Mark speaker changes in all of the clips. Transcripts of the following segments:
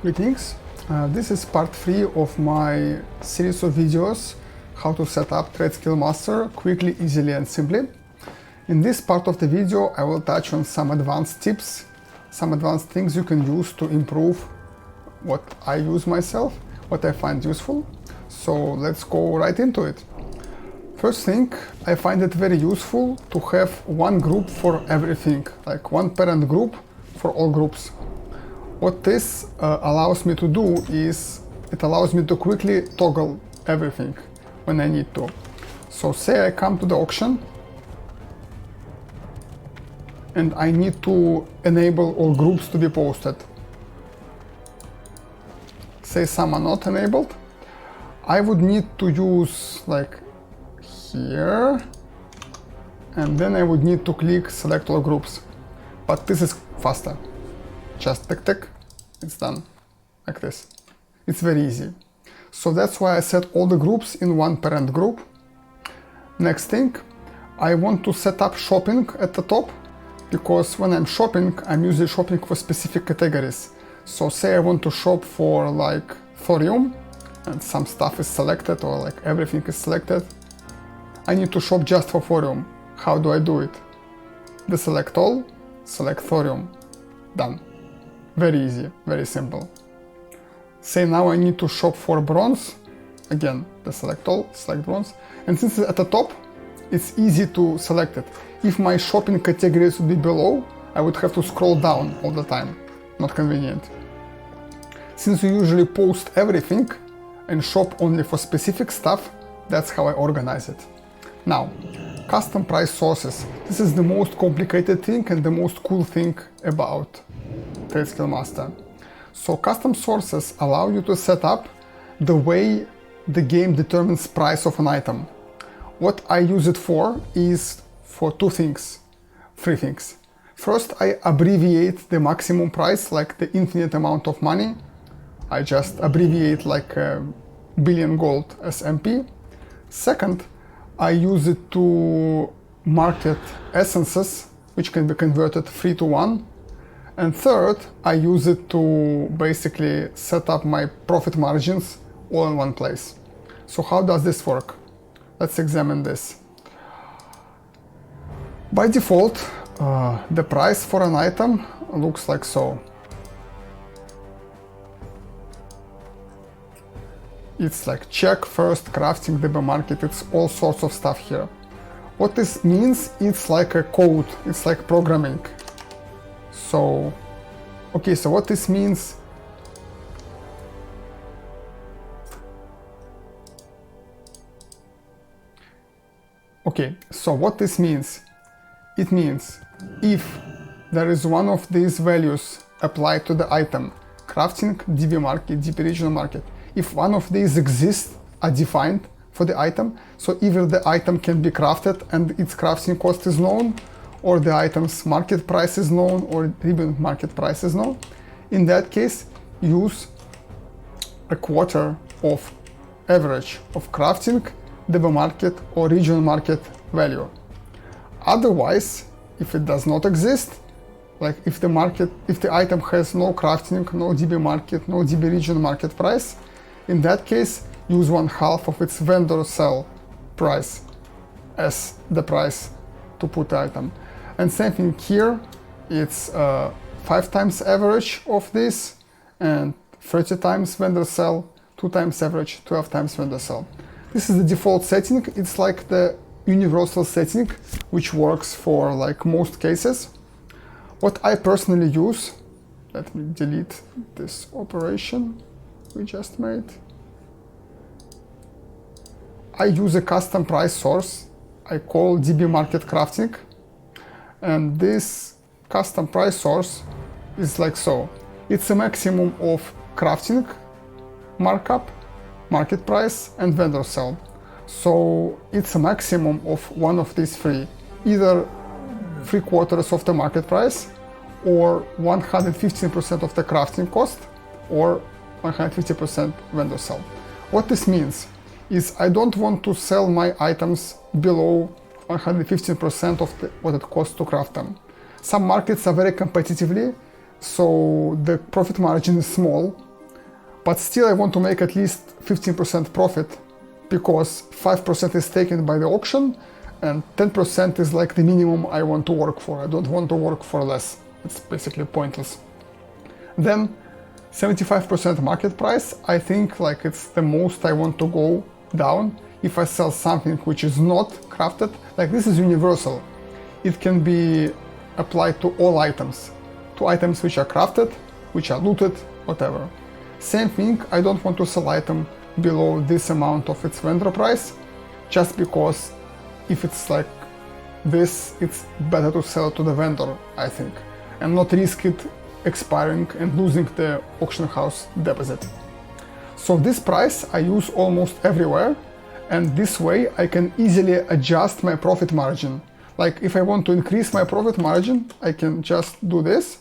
Speaker 1: Greetings. This is part 3 of my series of videos how to set up TradeSkillMaster quickly, easily and simply. In this part of the video I will touch on some advanced tips, some advanced things you can use to improve what I use myself, what I find useful. So let's go right into it. First thing, I find it very useful to have one group for everything, like one parent group for all groups. What this allows me to do is, it allows me to quickly toggle everything when I need to. So say I come to the auction and I need to enable all groups to be posted. Say some are not enabled. I would need to use like here, and then I would need to click select all groups. But this is faster. Just tick, it's done, like this. It's very easy. So that's why I set all the groups in one parent group. Next thing, I want to set up shopping at the top, because when I'm shopping, I'm usually shopping for specific categories. So say I want to shop for like thorium, and some stuff is selected, or like everything is selected. I need to shop just for thorium. How do I do it? Deselect all, select thorium, done. Very easy, very simple. Say now I need to shop for bronze. Again, deselect all, select bronze. And since it's at the top, it's easy to select it. If my shopping categories would be below, I would have to scroll down all the time. Not convenient. Since we usually post everything and shop only for specific stuff, that's how I organize it. Now, custom price sources. This is the most complicated thing and the most cool thing about TradeSkillMaster. So custom sources allow you to set up the way the game determines price of an item. What I use it for is for three things. First, I abbreviate the maximum price, like the infinite amount of money. I just abbreviate like a billion gold as MP. Second, I use it to market essences, which can be converted 3 to 1. And third, I use it to basically set up my profit margins all in one place. So how does this work? Let's examine this. By default, the price for an item looks like so. It's like check, first, crafting, DB market, it's all sorts of stuff here. What this means, it's like a code, it's like programming. So, okay, so what this means, it means if there is one of these values applied to the item, crafting, DB market, DB regional market, if one of these exists, are defined for the item, so either the item can be crafted and its crafting cost is known, or the item's market price is known, or even market price is known. In that case, use a quarter of average of crafting, DB market or regional market value. Otherwise, if it does not exist, like if the item has no crafting, no DB market, no DB regional market price, in that case, use 1/2 of its vendor sell price as the price to put the item. And same thing here, it's 5 times average of this and 30 times vendor sell, 2 times average, 12 times vendor sell. This is the default setting. It's like the universal setting, which works for like most cases. What I personally use, let me delete this operation we just made. I use a custom price source I call DB market crafting. And this custom price source is like so. It's a maximum of crafting, markup, market price, and vendor sell. So it's a maximum of one of these three, either 3/4 of the market price, or 115% of the crafting cost, or 150% vendor sell. What this means is I don't want to sell my items below 115% of what it costs to craft them. Some markets are very competitively, so the profit margin is small, but still I want to make at least 15% profit because 5% is taken by the auction and 10% is like the minimum I want to work for. I don't want to work for less. It's basically pointless. Then 75% market price, I think like it's the most I want to go down. If I sell something which is not crafted, like this is universal. It can be applied to all items. To items which are crafted, which are looted, whatever. Same thing, I don't want to sell item below this amount of its vendor price, just because if it's like this, it's better to sell it to the vendor, I think, and not risk it expiring and losing the auction house deposit. So this price I use almost everywhere, and this way I can easily adjust my profit margin. Like if I want to increase my profit margin, I can just do this,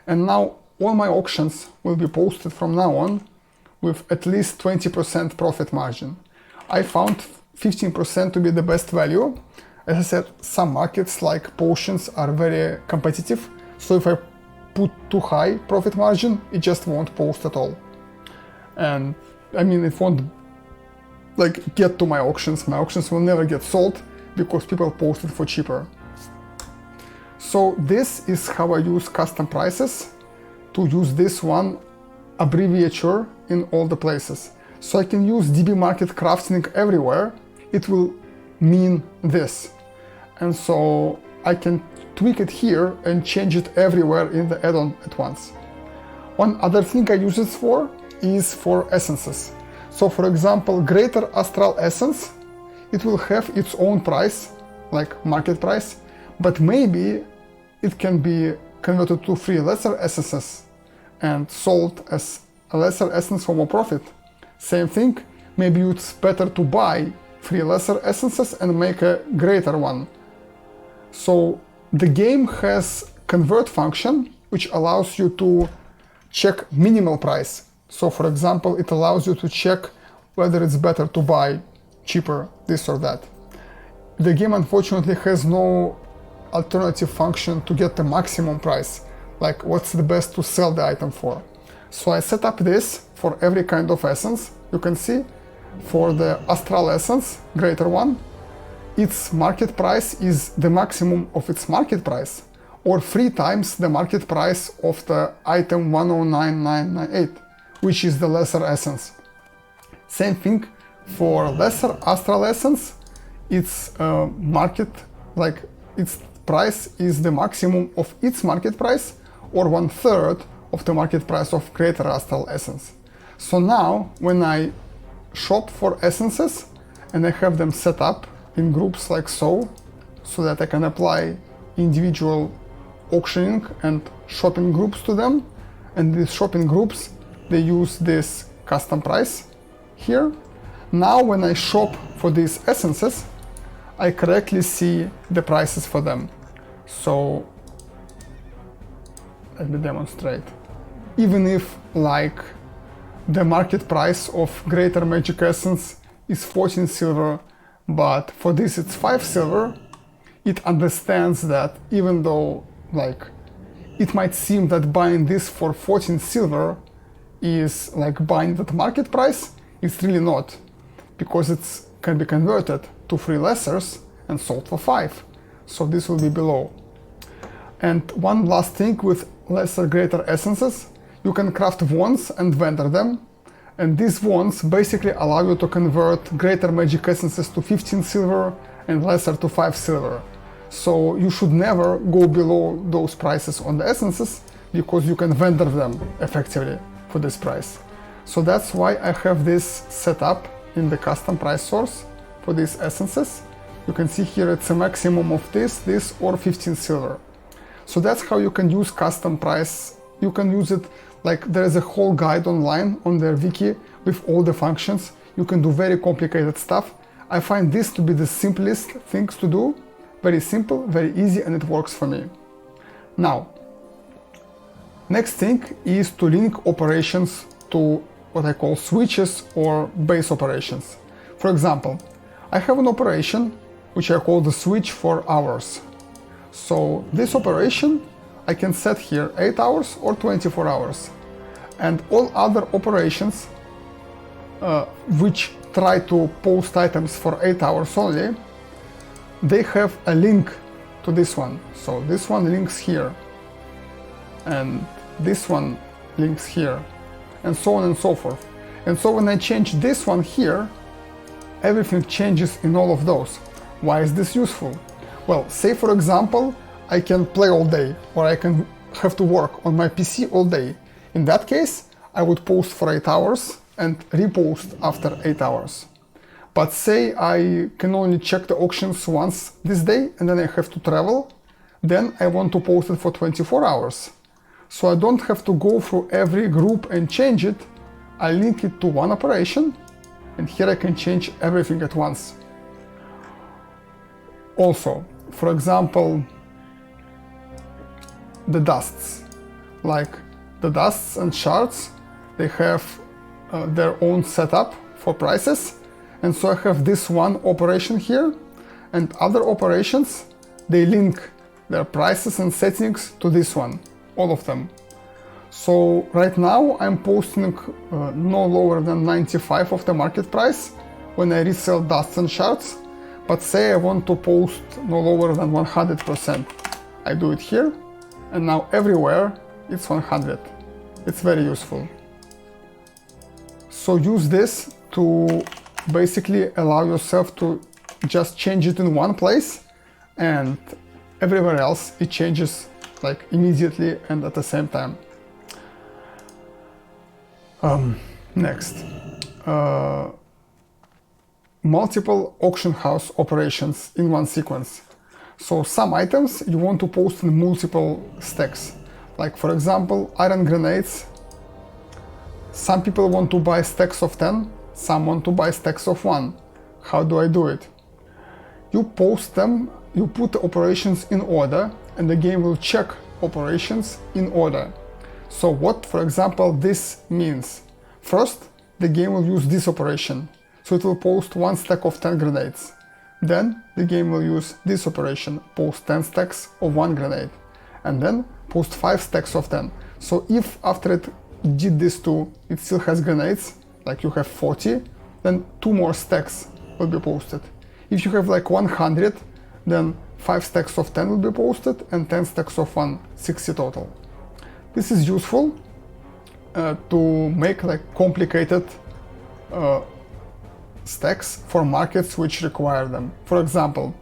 Speaker 1: and now all my auctions will be posted from now on with at least 20% profit margin. I found 15% to be the best value. As I said, some markets like potions are very competitive, so if I put too high profit margin, it just won't post at all. And I mean, it won't like get to my auctions. My auctions will never get sold because people post it for cheaper. So this is how I use custom prices to use this one abbreviature in all the places. So I can use DB market crafting everywhere. It will mean this. And so I can tweak it here and change it everywhere in the add-on at once. One other thing I use it for is for essences. So for example, Greater Astral Essence, it will have its own price, like market price, but maybe it can be converted to 3 lesser essences and sold as a lesser essence for more profit. Same thing, maybe it's better to buy 3 lesser essences and make a greater one. So the game has convert function, which allows you to check minimal price. So for example, it allows you to check whether it's better to buy cheaper this or that. The game unfortunately has no alternative function to get the maximum price, like what's the best to sell the item for. So I set up this for every kind of essence. You can see for the Astral Essence, greater one, its market price is the maximum of its market price, or 3 times the market price of the item 109998, which is the lesser essence. Same thing for lesser Astral Essence, its market, like its price is the maximum of its market price, or 1/3 of the market price of Greater Astral Essence. So now when I shop for essences and I have them set up in groups like so that I can apply individual auctioning and shopping groups to them, and these shopping groups, they use this custom price here. Now when I shop for these essences, I correctly see the prices for them. So let me demonstrate. Even if like the market price of Greater Magic Essence is 14 silver, but for this it's 5 silver, it understands that even though like it might seem that buying this for 14 silver is like buying that market price, it's really not, because it can be converted to 3 lessers and sold for 5. So this will be below. And one last thing with lesser greater essences, you can craft wands and vendor them, and these wands basically allow you to convert greater magic essences to 15 silver and lesser to 5 silver. So you should never go below those prices on the essences, because you can vendor them effectively for this price. So that's why I have this set up in the custom price source for these essences. You can see here it's a maximum of this or 15 silver. So that's how you can use custom price. You can use it like there is a whole guide online on their wiki with all the functions. You can do very complicated stuff. I find this to be the simplest things to do. Very simple, very easy, and it works for me. Now, next thing is to link operations to what I call switches or base operations. For example, I have an operation which I call the switch for hours. So this operation I can set here 8 hours or 24 hours. And all other operations which try to post items for 8 hours only, they have a link to this one. So this one links here, and this one links here, and so on and so forth. And so when I change this one here, everything changes in all of those. Why is this useful? Well, say for example, I can play all day, or I can have to work on my PC all day. In that case, I would post for 8 hours and repost after 8 hours. But say I can only check the auctions once this day and then I have to travel, then I want to post it for 24 hours. So I don't have to go through every group and change it. I link it to one operation, and here I can change everything at once. Also, for example, the dusts. Like the dusts and shards, they have their own setup for prices. And so I have this one operation here, and other operations, they link their prices and settings to this one, all of them. So right now I'm posting no lower than 95 of the market price when I resell dusts and shards, but say I want to post no lower than 100%. I do it here, and now everywhere it's 100. It's very useful. So use this to basically allow yourself to just change it in one place, and everywhere else it changes like immediately and at the same time. Next, multiple auction house operations in one sequence. So some items you want to post in multiple stacks. Like for example, iron grenades. Some people want to buy stacks of 10, some want to buy stacks of 1. How do I do it? You post them, you put the operations in order, and the game will check operations in order. So what, for example, this means? First, the game will use this operation. So it will post 1 stack of 10 grenades. Then the game will use this operation, post 10 stacks of 1 grenade. And then post 5 stacks of 10. So if after it did this too, it still has grenades, like you have 40, then 2 more stacks will be posted. If you have like 100, then 5 stacks of 10 will be posted and 10 stacks of 1, 60 total. This is useful to make like complicated stacks for markets which require them. For example,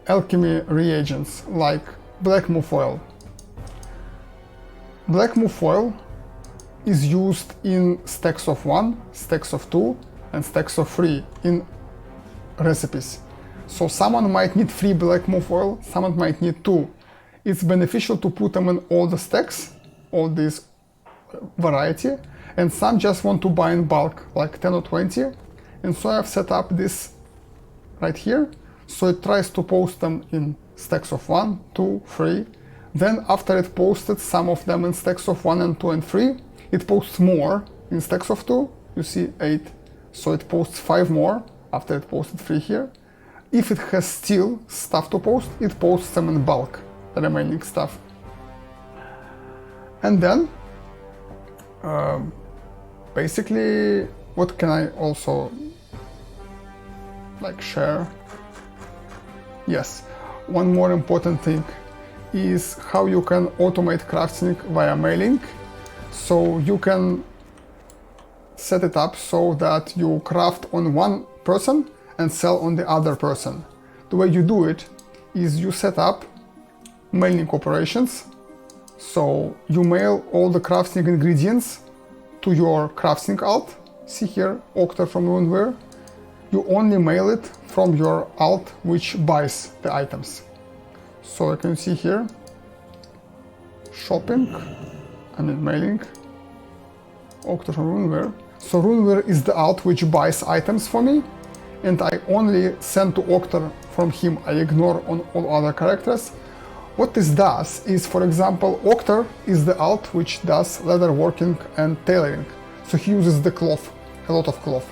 Speaker 1: alchemy reagents like black moth oil. Black moth oil is used in stacks of 1, stacks of 2, and stacks of 3 in recipes. So someone might need 3 black moth oil, someone might need 2. It's beneficial to put them in all the stacks, all this variety, and some just want to buy in bulk, like 10 or 20. And so I've set up this right here. So it tries to post them in stacks of 1, 2, 3. Then after it posted some of them in stacks of 1 and 2 and 3, it posts more in stacks of 2, you see 8, so it posts 5 more after it posted 3 here. If it has still stuff to post, it posts them in bulk, the remaining stuff. And then, basically, what can I also like share? Yes, one more important thing is how you can automate crafting via mailing. So you can set it up so that you craft on one person and sell on the other person. The way you do it is you set up mailing operations. So you mail all the crafting ingredients to your crafting alt. See here, Octar from Runeware. You only mail it from your alt which buys the items. So you can see here, shopping, mailing, Octar from Runeware. So Runeware is the alt which buys items for me, and I only send to Octar from him. I ignore on all other characters. What this does is, for example, Octar is the alt which does leatherworking and tailoring. So he uses the cloth, a lot of cloth.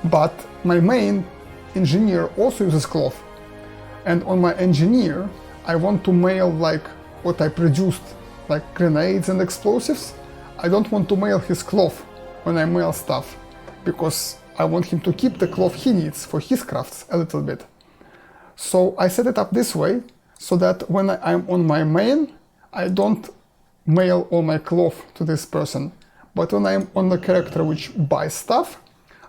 Speaker 1: But my main engineer also uses cloth. And on my engineer, I want to mail like what I produced, like grenades and explosives. I don't want to mail his cloth when I mail stuff, because I want him to keep the cloth he needs for his crafts a little bit. So I set it up this way, so that when I'm on my main, I don't mail all my cloth to this person. But when I'm on the character which buys stuff,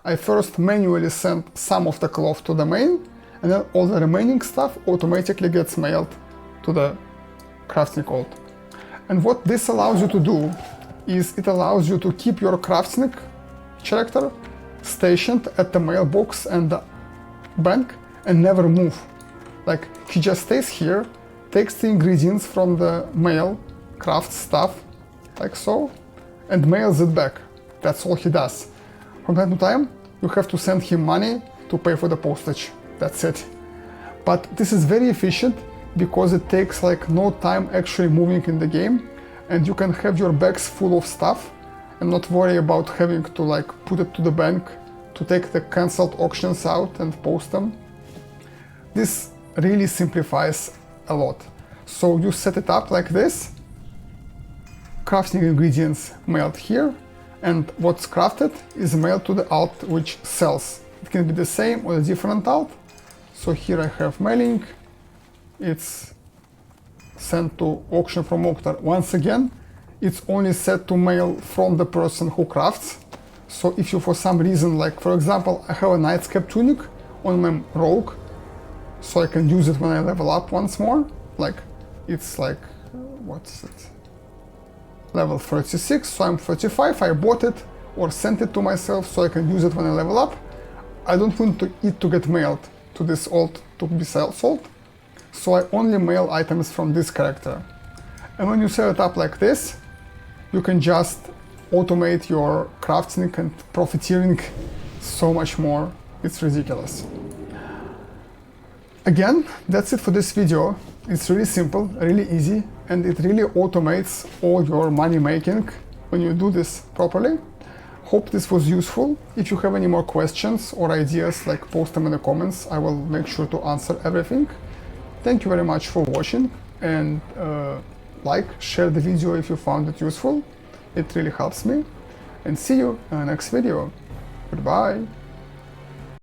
Speaker 1: I first manually send some of the cloth to the main, and then all the remaining stuff automatically gets mailed to the craftsnik alt. And what this allows you to do is it allows you to keep your craftsnik character stationed at the mailbox and the bank and never move. Like, he just stays here, takes the ingredients from the mail, crafts stuff, like so, and mails it back. That's all he does. From time to time, you have to send him money to pay for the postage. That's it. But this is very efficient because it takes like no time actually moving in the game, and you can have your bags full of stuff and not worry about having to like put it to the bank to take the cancelled auctions out and post them. This really simplifies a lot. So you set it up like this, crafting ingredients mailed here, and what's crafted is mailed to the alt which sells. It can be the same or a different alt. So here I have mailing, it's sent to auction from auctor. Once again, it's only set to mail from the person who crafts. So if you for some reason, like for example, I have a nightscape tunic on my rogue, so I can use it when I level up once more. Like, it's like, what's it? Level 36, so I'm 35, I bought it or sent it to myself so I can use it when I level up. I don't want it to get mailed to this alt to be sold, so I only mail items from this character. And when you set it up like this, you can just automate your craftsnik and profiteering so much more. It's ridiculous. Again, that's it for this video. It's really simple, really easy, and it really automates all your money making when you do this properly. Hope this was useful. If you have any more questions or ideas, like post them in the comments. I will make sure to answer everything. Thank you very much for watching, and share the video if you found it useful. It really helps me. And see you in the next video. Goodbye.